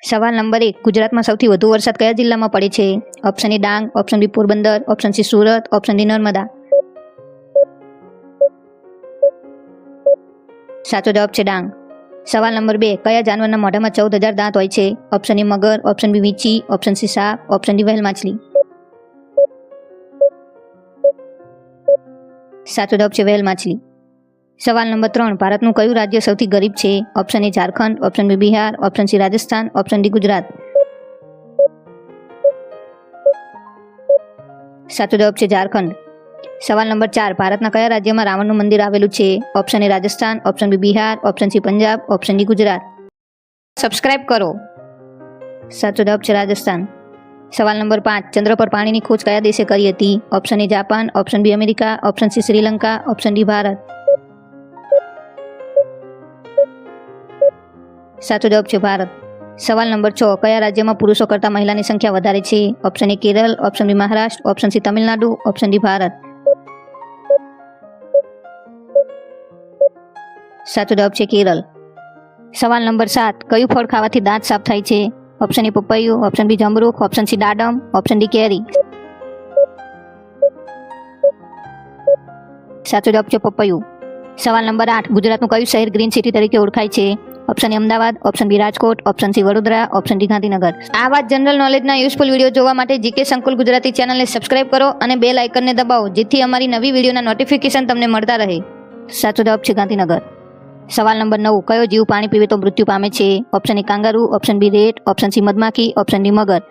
સવાલ નંબર 1, ગુજરાતમાં સૌથી વધુ વરસાદ કયા જિલ્લામાં પડે છે? Option A Dang, option B Porbandar, option C Surat, option D Narmada. સાચો જવાબ છે ડાંગ. સવાલ નંબર 2, કયા જાનવરના મોઢામાં 14,000 દાંત હોય છે? ઓપ્શન એ મગર, ઓપ્શન બી વીંછી, ઓપ્શન સી સાપ, ઓપ્શન ડી વ્હેલ માછલી. સાચો જવાબ છે વ્હેલ માછલી. સવાલ નંબર 3, ભારતનું કયું રાજ્ય સૌથી ગરીબ છે? Option A Jharkhand, option B Bihar, option C Rajasthan, option D Gujarat. સાચો જવાબ છે ઝારખંડ. સવાલ નંબર 4, ભારતના કયા રાજ્યમાં રાવણનું મંદિર આવેલું છે? Option A Rajasthan, option B Bihar, option C Punjab, option D Gujarat. Subscribe કરો. સાચો જવાબ છે રાજસ્થાન. સવાલ નંબર 5, ચંદ્ર પર પાણીની ખોજ કયા દેશે કરી હતી? Option A Japan, option B America, option C Sri Lanka, option D Bharat. સાચો જવાબ છે ભારત. સવાલ નંબર 6, કયા રાજ્યમાં પુરુષો કરતાં મહિલાની સંખ્યા વધારે છે? Option A Kerala, option B Maharashtra, option C Tamil Nadu, option D Bharat. સાચો જવાબ છે કેરળ. સવાલ નંબર 7, કયું ફળ ખાવાથી દાંત સાફ થાય છે? ઓપ્શન એ પપૈયું, ઓપ્શન બી જમરૂખ, ઓપ્શન સી દાડમ, ઓપ્શન ડી કેરી. સાચો જવાબ છે પપૈયું. સવાલ નંબર 8, ગુજરાતનું કયું શહેર ગ્રીન સિટી તરીકે ઓળખાય છે? Option A Ahmedabad, option B Rajkot, option C Vadodara, option D Gandhinagar. આવા જનરલ નોલેજના યુઝફુલ વિડીયો જોવા માટે જીકે સંકુલ ગુજરાતી ચેનલને સબસ્ક્રાઇબ કરો અને બેલ આઇકનને દબાવો, જેથી અમારી નવી વિડીયોના નોટિફિકેશન તમને મળતા રહે. સાચો જવાબ છે ગાંધીનગર. સવાલ નંબર 9, કયો જીવ પાણી પીવે તો મૃત્યુ પામે છે? Option A kangaroo, option B rat, option C મધમાખી, ઓપ્શન ડી મગર.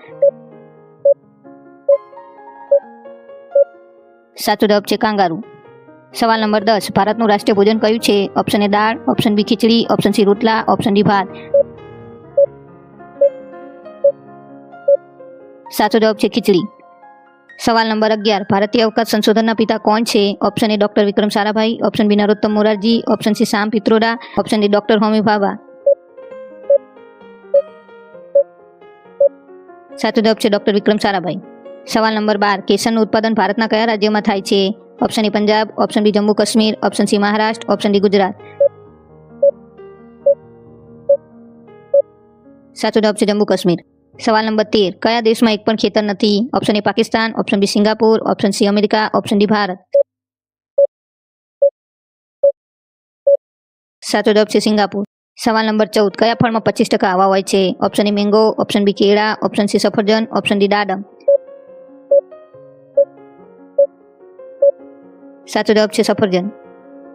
સાચો જવાબ છે કાંગારૂ. સવાલ નંબર 10, ભારતનું રાષ્ટ્રીય ભોજન કયું છે? ઓપ્શન એ દાળ, option B khichdi, option C રોટલા, ઓપ્શન ડી ભાત. સાચો જવાબ છે ખીચડી. સવાલ નંબર 11, ભારતીય અવકાશ સંશોધનના પિતા કોણ છે? Option A doctor Vikram Sarabhai, option B Narottam Morarji, option C Shyam Pitroda, option D doctor Homi Bhabha. સાચો જવાબ છે ડોક્ટર વિક્રમ સારાભાઈ. સવાલ નંબર 12, કેસરનું ઉત્પાદન ભારતના કયા રાજ્યમાં થાય છે? Option A Punjab, option B Jammu Kashmir, option C Maharashtra, option D Gujarat. સાચો જવાબ છે જમ્મુ કાશ્મીર. સવાલ નંબર 13, કયા દેશમાં એક પણ ખેતર નથી? Option A Pakistan, option B Singapore, option C America, option D Bharat. સાચો જવાબ છે સિંગાપુર. સવાલ નંબર 14, કયા ફળમાં 25% હવા હોય છે? Option A mango, option B કેળા, ઓપ્શન સી સફરજન, ઓપ્શન ડી દાડમ. સાચો જવાબ છે સફરજન.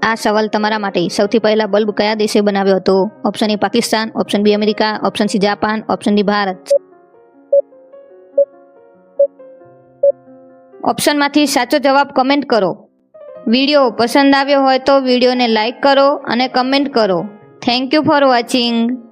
આ સવાલ તમારા માટે. સૌથી પહેલા બલ્બ કયા દેશે બનાવ્યો હતો? Option A Pakistan, option B America, option C Japan, option D Bharat. ઓપ્શનમાંથી સાચો જવાબ કમેન્ટ કરો. વિડીયો પસંદ આવ્યો હોય તો વિડીયોને લાઈક કરો અને કમેન્ટ કરો. Thank you for watching.